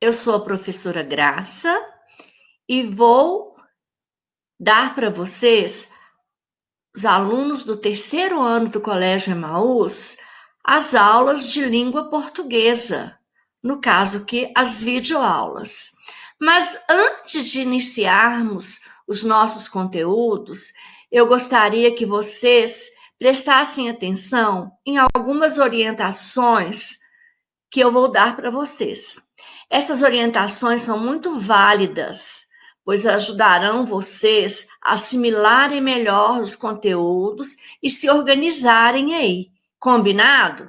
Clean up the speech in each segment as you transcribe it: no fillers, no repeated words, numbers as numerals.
Eu sou a professora Graça e vou dar para vocês, os alunos do terceiro ano do Colégio Emaús, as aulas de língua portuguesa, no caso que as videoaulas. Mas antes de iniciarmos os nossos conteúdos, eu gostaria que vocês prestassem atenção em algumas orientações que eu vou dar para vocês. Essas orientações são muito válidas, pois ajudarão vocês a assimilarem melhor os conteúdos e se organizarem aí. Combinado?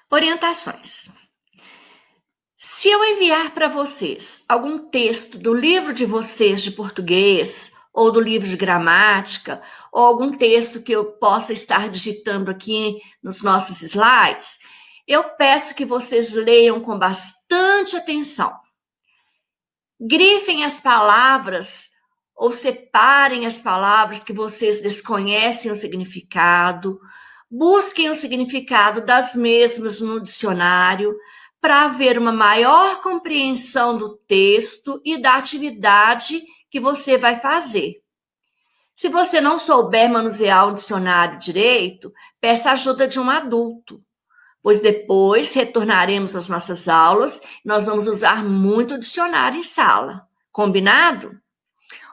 Orientações. Se eu enviar para vocês algum texto do livro de vocês de português, ou do livro de gramática, ou algum texto que eu possa estar digitando aqui nos nossos slides, eu peço que vocês leiam com bastante atenção. Grifem as palavras ou separem as palavras que vocês desconhecem o significado. Busquem o significado das mesmas no dicionário para haver uma maior compreensão do texto e da atividade que você vai fazer. Se você não souber manusear um dicionário direito, peça a ajuda de um adulto, pois depois retornaremos às nossas aulas e nós vamos usar muito o dicionário em sala. Combinado?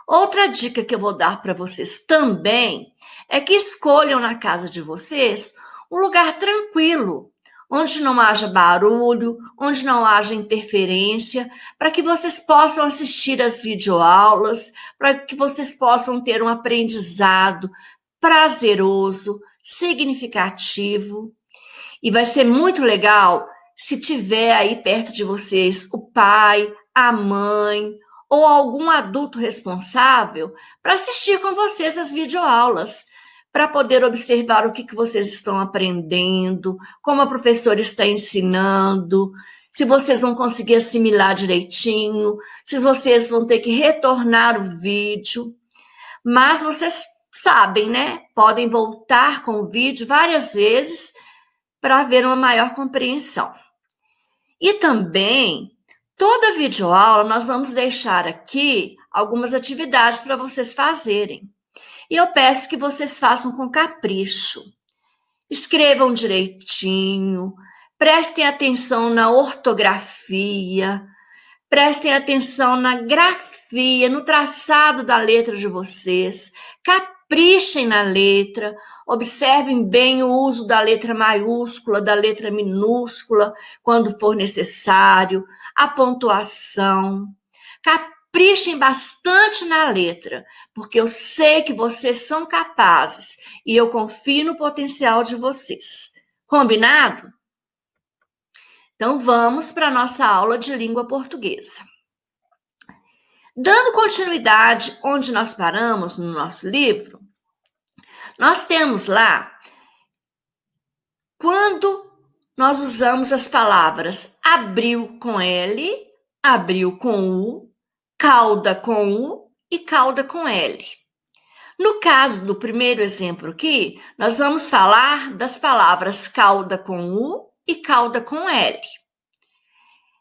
Outra dica que eu vou dar para vocês também é que escolham na casa de vocês um lugar tranquilo, onde não haja barulho, onde não haja interferência, para que vocês possam assistir às videoaulas, para que vocês possam ter um aprendizado prazeroso, significativo. E vai ser muito legal se tiver aí perto de vocês o pai, a mãe ou algum adulto responsável para assistir com vocês as videoaulas, para poder observar o que vocês estão aprendendo, como a professora está ensinando, se vocês vão conseguir assimilar direitinho, se vocês vão ter que retornar o vídeo. Mas vocês sabem, né? Podem voltar com o vídeo várias vezes para haver uma maior compreensão. E também, toda videoaula, nós vamos deixar aqui algumas atividades para vocês fazerem. E eu peço que vocês façam com capricho. Escrevam direitinho, prestem atenção na ortografia, prestem atenção na grafia, no traçado da letra de vocês. Caprichem na letra, observem bem o uso da letra maiúscula, da letra minúscula, quando for necessário, a pontuação. Caprichem bastante na letra, porque eu sei que vocês são capazes e eu confio no potencial de vocês. Combinado? Então vamos para a nossa aula de língua portuguesa. Dando continuidade onde nós paramos no nosso livro, nós temos lá quando nós usamos as palavras abril com L, abril com U, cauda com U e cauda com L. No caso do primeiro exemplo aqui, nós vamos falar das palavras cauda com U e cauda com L.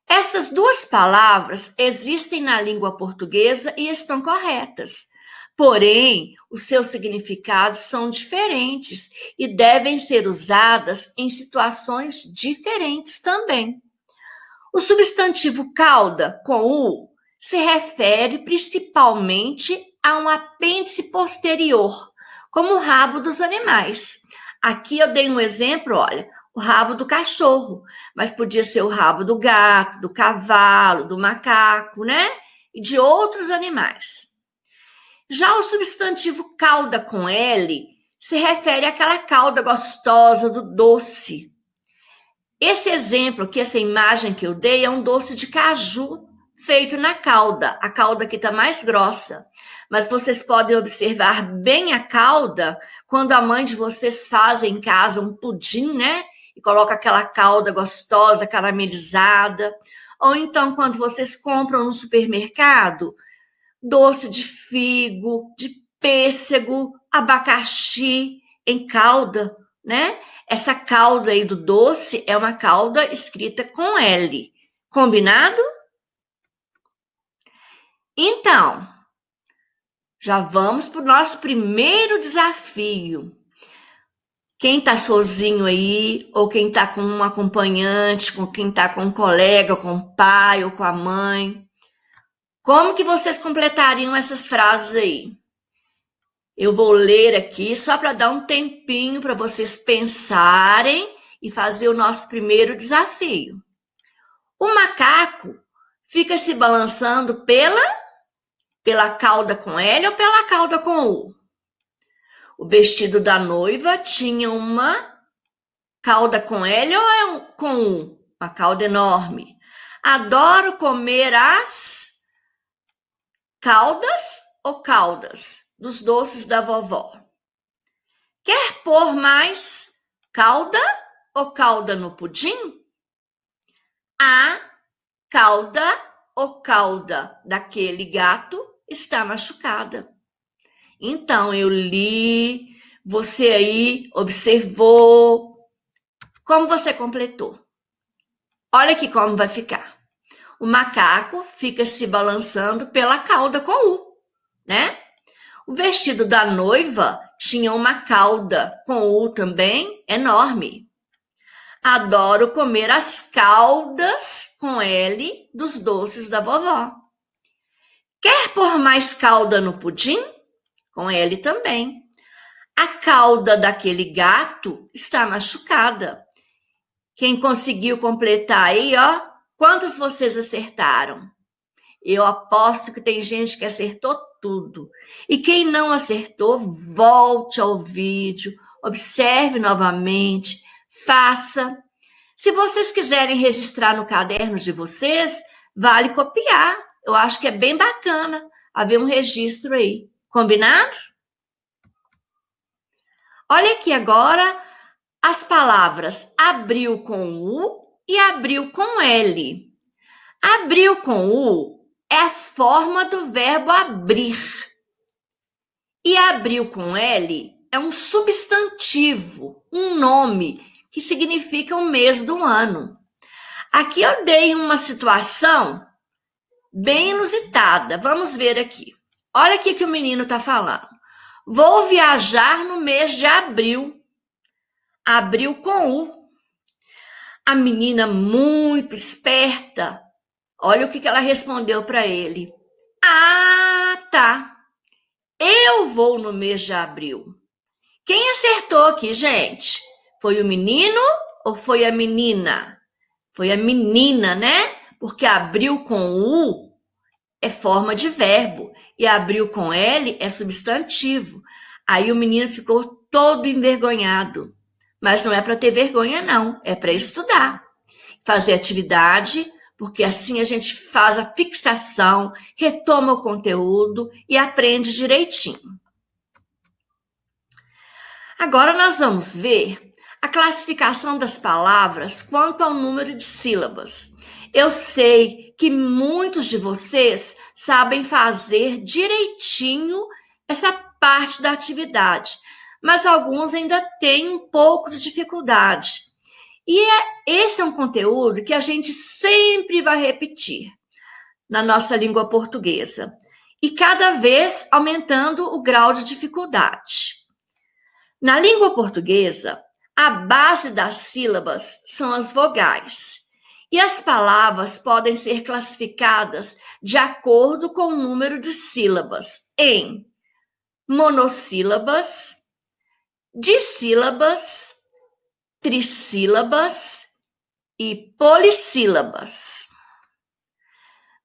Essas duas palavras existem na língua portuguesa e estão corretas. Porém, os seus significados são diferentes e devem ser usadas em situações diferentes também. O substantivo cauda, com U, se refere principalmente a um apêndice posterior, como o rabo dos animais. Aqui eu dei um exemplo, olha, o rabo do cachorro, mas podia ser o rabo do gato, do cavalo, do macaco, né? E de outros animais. Já o substantivo cauda com L se refere àquela cauda gostosa do doce. Esse exemplo aqui, essa imagem que eu dei, é um doce de caju feito na cauda. A cauda aqui está mais grossa, mas vocês podem observar bem a cauda quando a mãe de vocês faz em casa um pudim, né? E coloca aquela calda gostosa, caramelizada. Ou então, quando vocês compram no supermercado, doce de figo, de pêssego, abacaxi em calda, né? Essa calda aí do doce é uma calda escrita com L. Combinado? Então, já vamos para o nosso primeiro desafio. Quem está sozinho aí, ou quem está com um acompanhante, com quem está com um colega, com o pai ou com a mãe, como que vocês completariam essas frases aí? Eu vou ler aqui só para dar um tempinho para vocês pensarem e fazer o nosso primeiro desafio. O macaco fica se balançando pela cauda com L ou pela cauda com U? O vestido da noiva tinha uma cauda com L ou com U? Uma cauda enorme. Adoro comer as caldas ou caldas dos doces da vovó. Quer pôr mais calda ou calda no pudim? A cauda ou cauda daquele gato está machucada. Então, eu li, você aí observou. Como você completou? Olha aqui como vai ficar. O macaco fica se balançando pela cauda com U, né? O vestido da noiva tinha uma cauda com U também enorme. Adoro comer as caldas com L dos doces da vovó. Quer pôr mais calda no pudim? Com L também. A cauda daquele gato está machucada. Quem conseguiu completar aí, ó? Quantos vocês acertaram? Eu aposto que tem gente que acertou tudo. E quem não acertou, volte ao vídeo, observe novamente, faça. Se vocês quiserem registrar no caderno de vocês, vale copiar. Eu acho que é bem bacana haver um registro aí. Combinado? Olha aqui agora as palavras abril com U e abril com L. Abril com U é a forma do verbo abrir. E abril com L é um substantivo, um nome que significa o mês do ano. Aqui eu dei uma situação bem inusitada. Vamos ver aqui. Olha aqui que o menino está falando. Vou viajar no mês de abril. Abril com U. A menina muito esperta. Olha o que ela respondeu para ele. Ah, tá. Eu vou no mês de abril. Quem acertou aqui, gente? Foi o menino ou foi a menina? Foi a menina, né? Porque abril com U é forma de verbo e abril com L é substantivo. Aí o menino ficou todo envergonhado. Mas não é para ter vergonha, não. É para estudar. Fazer atividade, porque assim a gente faz a fixação, retoma o conteúdo e aprende direitinho. Agora nós vamos ver a classificação das palavras quanto ao número de sílabas. Eu sei que muitos de vocês sabem fazer direitinho essa parte da atividade, mas alguns ainda têm um pouco de dificuldade. E esse é um conteúdo que a gente sempre vai repetir na nossa língua portuguesa, e cada vez aumentando o grau de dificuldade. Na língua portuguesa, a base das sílabas são as vogais, e as palavras podem ser classificadas de acordo com o número de sílabas em monossílabas, dissílabas, trissílabas e polissílabas.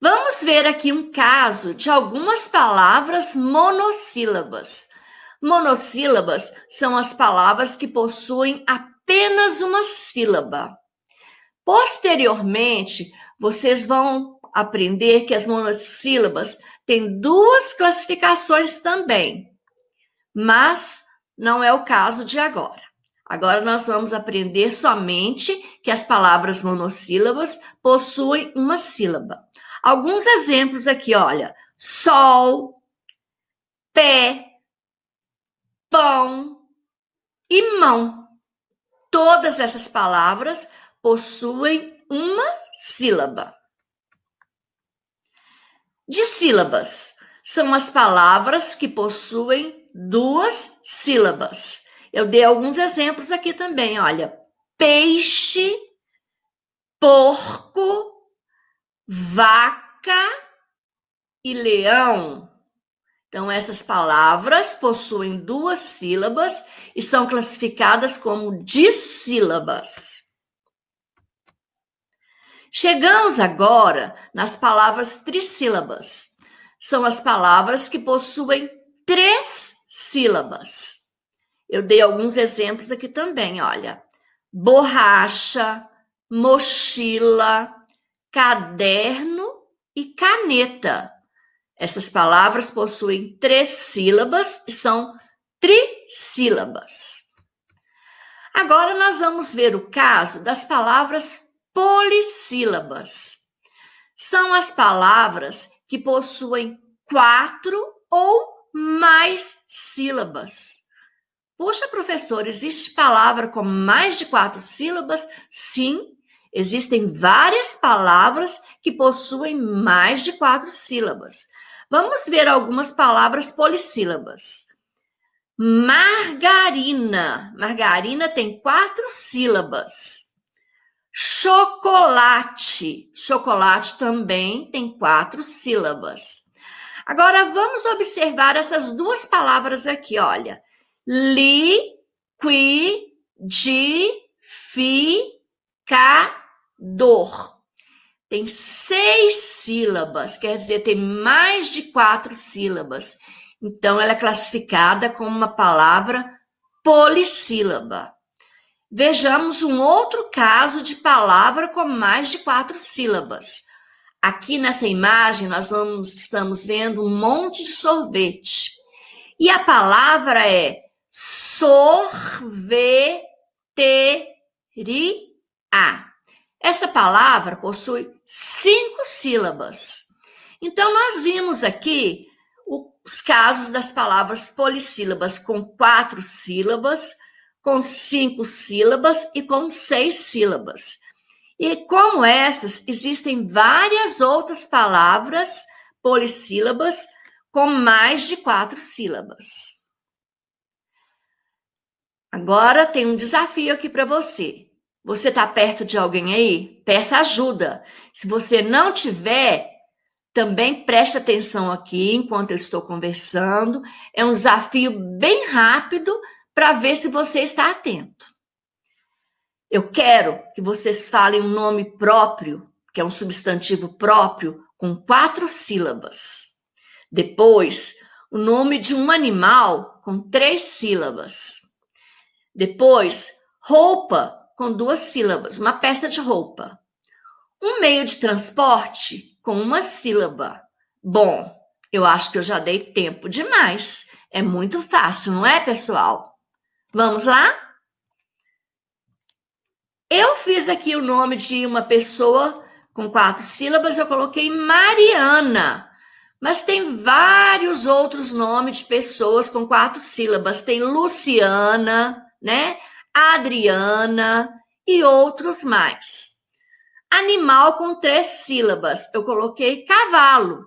Vamos ver aqui um caso de algumas palavras monossílabas. Monossílabas são as palavras que possuem apenas uma sílaba. Posteriormente, vocês vão aprender que as monossílabas têm duas classificações também, mas não é o caso de agora. Agora nós vamos aprender somente que as palavras monossílabas possuem uma sílaba. Alguns exemplos aqui, olha: sol, pé, pão e mão. Todas essas palavras possuem uma sílaba. Dissílabas são as palavras que possuem duas sílabas. Eu dei alguns exemplos aqui também, olha: peixe, porco, vaca e leão. Então, essas palavras possuem duas sílabas e são classificadas como dissílabas. Chegamos agora nas palavras trissílabas. São as palavras que possuem três sílabas. Eu dei alguns exemplos aqui também, olha: borracha, mochila, caderno e caneta. Essas palavras possuem três sílabas e são trissílabas. Agora nós vamos ver o caso das palavras polissílabas. São as palavras que possuem 4 ou mais sílabas. Puxa, professor, existe palavra com mais de 4 sílabas? Sim, existem várias palavras que possuem mais de 4 sílabas. Vamos ver algumas palavras polissílabas. Margarina. Margarina tem 4 sílabas. Chocolate. Chocolate também tem 4 sílabas. Agora, vamos observar essas duas palavras aqui, olha: liquidificador. Tem 6 sílabas, quer dizer, tem mais de 4 sílabas. Então, ela é classificada como uma palavra polissílaba. Vejamos um outro caso de palavra com mais de 4 sílabas. Aqui nessa imagem, nós estamos vendo um monte de sorvete. E a palavra é sorveteria. Essa palavra possui 5 sílabas. Então, nós vimos aqui os casos das palavras polissílabas com 4 sílabas, com 5 sílabas e com 6 sílabas. E como essas, existem várias outras palavras polissílabas com mais de 4 sílabas. Agora tem um desafio aqui para você. Você está perto de alguém aí? Peça ajuda. Se você não tiver, também preste atenção aqui enquanto eu estou conversando. É um desafio bem rápido para ver se você está atento. Eu quero que vocês falem um nome próprio, que é um substantivo próprio, com 4 sílabas. Depois, o nome de um animal com 3 sílabas. Depois, roupa com 2 sílabas, uma peça de roupa. Um meio de transporte com uma sílaba. Bom, eu acho que eu já dei tempo demais. É muito fácil, não é, pessoal? Vamos lá? Eu fiz aqui o nome de uma pessoa com 4 sílabas, eu coloquei Mariana. Mas tem vários outros nomes de pessoas com 4 sílabas. Tem Luciana, né? Adriana e outros mais. Animal com 3 sílabas, eu coloquei cavalo.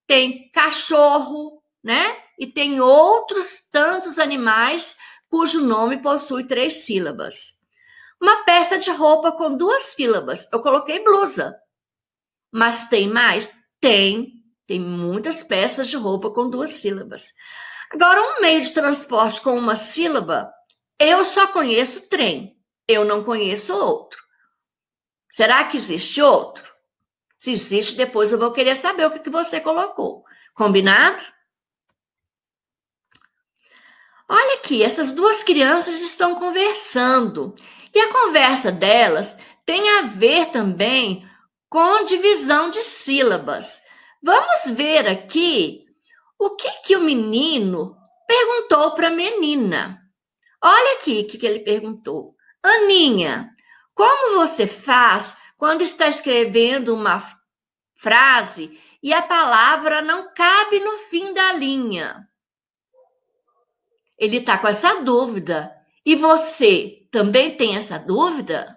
Tem cachorro, né? E tem outros tantos animais cujo nome possui 3 sílabas. Uma peça de roupa com 2 sílabas, eu coloquei blusa. Mas tem mais? Tem muitas peças de roupa com 2 sílabas. Agora, um meio de transporte com uma sílaba, eu só conheço trem, eu não conheço outro. Será que existe outro? Se existe, depois eu vou querer saber o que você colocou. Combinado? Olha aqui, essas duas crianças estão conversando. E a conversa delas tem a ver também com divisão de sílabas. Vamos ver aqui o que o menino perguntou para a menina. Olha aqui o que ele perguntou. Aninha, como você faz quando está escrevendo uma frase e a palavra não cabe no fim da linha? Ele está com essa dúvida. E você também tem essa dúvida?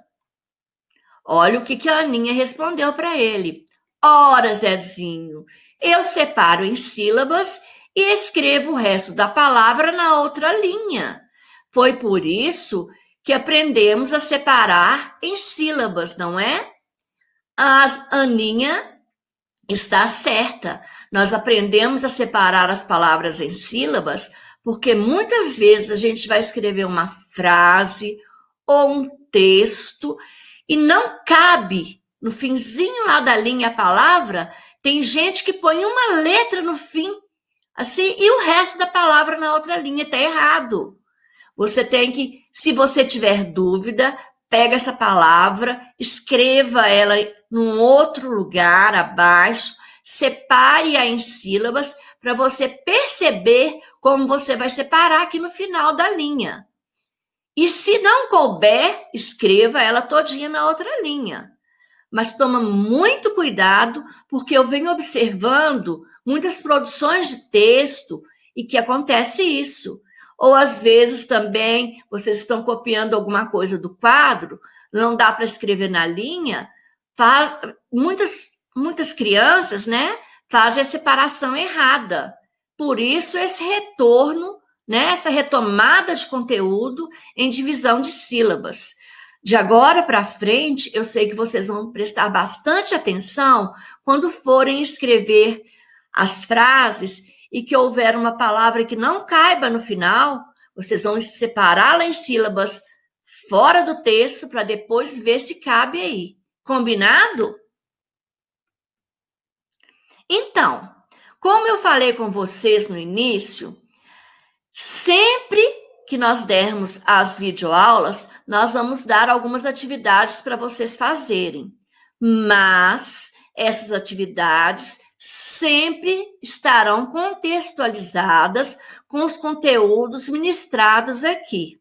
Olha o que a Aninha respondeu para ele. Ora, Zezinho, eu separo em sílabas e escrevo o resto da palavra na outra linha. Foi por isso que aprendemos a separar em sílabas, não é? A Aninha está certa. Nós aprendemos a separar as palavras em sílabas porque muitas vezes a gente vai escrever uma frase ou um texto e não cabe no finzinho lá da linha a palavra. Tem gente que põe uma letra no fim, assim, e o resto da palavra na outra linha. Está errado. Você tem que, se você tiver dúvida, pega essa palavra, escreva ela num outro lugar abaixo, separe-a em sílabas para você perceber como você vai separar aqui no final da linha. E se não couber, escreva ela todinha na outra linha. Mas toma muito cuidado, porque eu venho observando muitas produções de texto e que acontece isso. Ou às vezes também vocês estão copiando alguma coisa do quadro, não dá para escrever na linha. Muitas crianças, né, fazem a separação errada. Por isso esse retorno, né, essa retomada de conteúdo em divisão de sílabas. De agora para frente, eu sei que vocês vão prestar bastante atenção quando forem escrever as frases e que houver uma palavra que não caiba no final, vocês vão separá-la em sílabas fora do texto para depois ver se cabe aí. Combinado? Então, como eu falei com vocês no início, sempre que nós dermos as videoaulas, nós vamos dar algumas atividades para vocês fazerem. Mas essas atividades sempre estarão contextualizadas com os conteúdos ministrados aqui.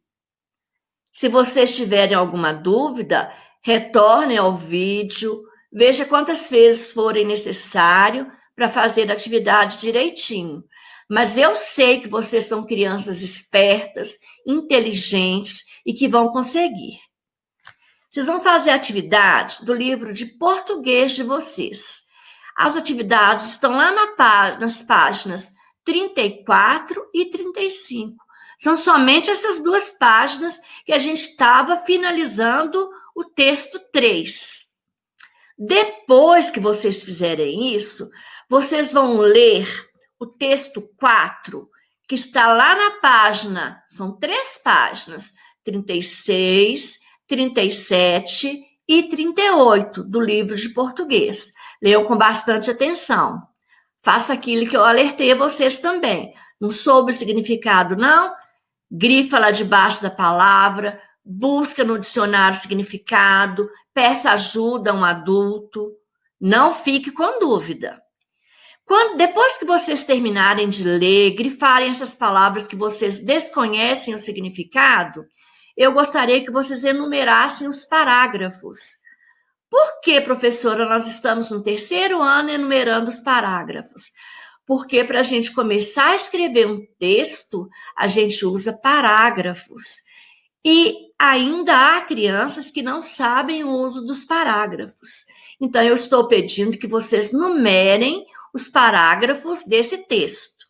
Se vocês tiverem alguma dúvida, retornem ao vídeo, veja quantas vezes forem necessário para fazer a atividade direitinho. Mas eu sei que vocês são crianças espertas, inteligentes e que vão conseguir. Vocês vão fazer a atividade do livro de português de vocês. As atividades estão lá nas páginas 34 e 35. São somente essas duas páginas que a gente estava finalizando o texto 3. Depois que vocês fizerem isso, vocês vão ler o texto 4, que está lá na página, são 3 páginas, 36, 37 e 38 do livro de português. Leiam com bastante atenção. Faça aquilo que eu alertei a vocês também. Não soube o significado, não? Grifa lá debaixo da palavra, busca no dicionário o significado, peça ajuda a um adulto. Não fique com dúvida. Depois que vocês terminarem de ler, grifarem essas palavras que vocês desconhecem o significado, eu gostaria que vocês enumerassem os parágrafos. Por que, professora, nós estamos no terceiro ano enumerando os parágrafos? Porque para a gente começar a escrever um texto, a gente usa parágrafos. E ainda há crianças que não sabem o uso dos parágrafos. Então, eu estou pedindo que vocês numerem os parágrafos desse texto.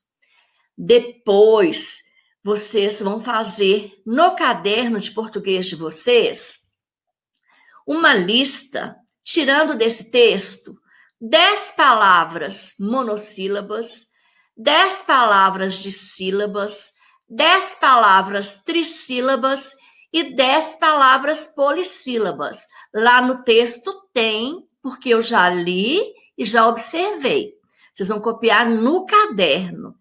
Depois, vocês vão fazer no caderno de português de vocês uma lista, tirando desse texto 10 palavras monossílabas, 10 palavras dissílabas, 10 palavras trissílabas e 10 palavras polissílabas. Lá no texto tem, porque eu já li e já observei. Vocês vão copiar no caderno.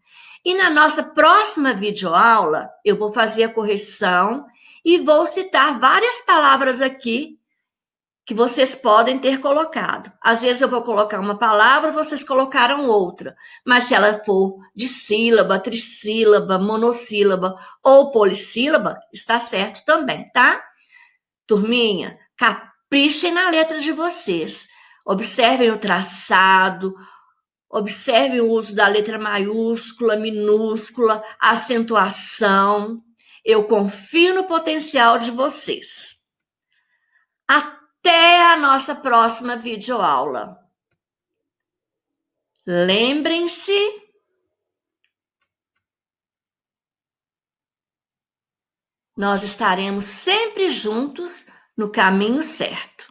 E na nossa próxima videoaula, eu vou fazer a correção e vou citar várias palavras aqui que vocês podem ter colocado. Às vezes eu vou colocar uma palavra, vocês colocaram outra, mas se ela for de sílaba, trissílaba, monossílaba ou polissílaba, está certo também, tá? Turminha, caprichem na letra de vocês. Observem o traçado, observem o uso da letra maiúscula, minúscula, acentuação. Eu confio no potencial de vocês. Até a nossa próxima videoaula. Lembrem-se, nós estaremos sempre juntos no caminho certo.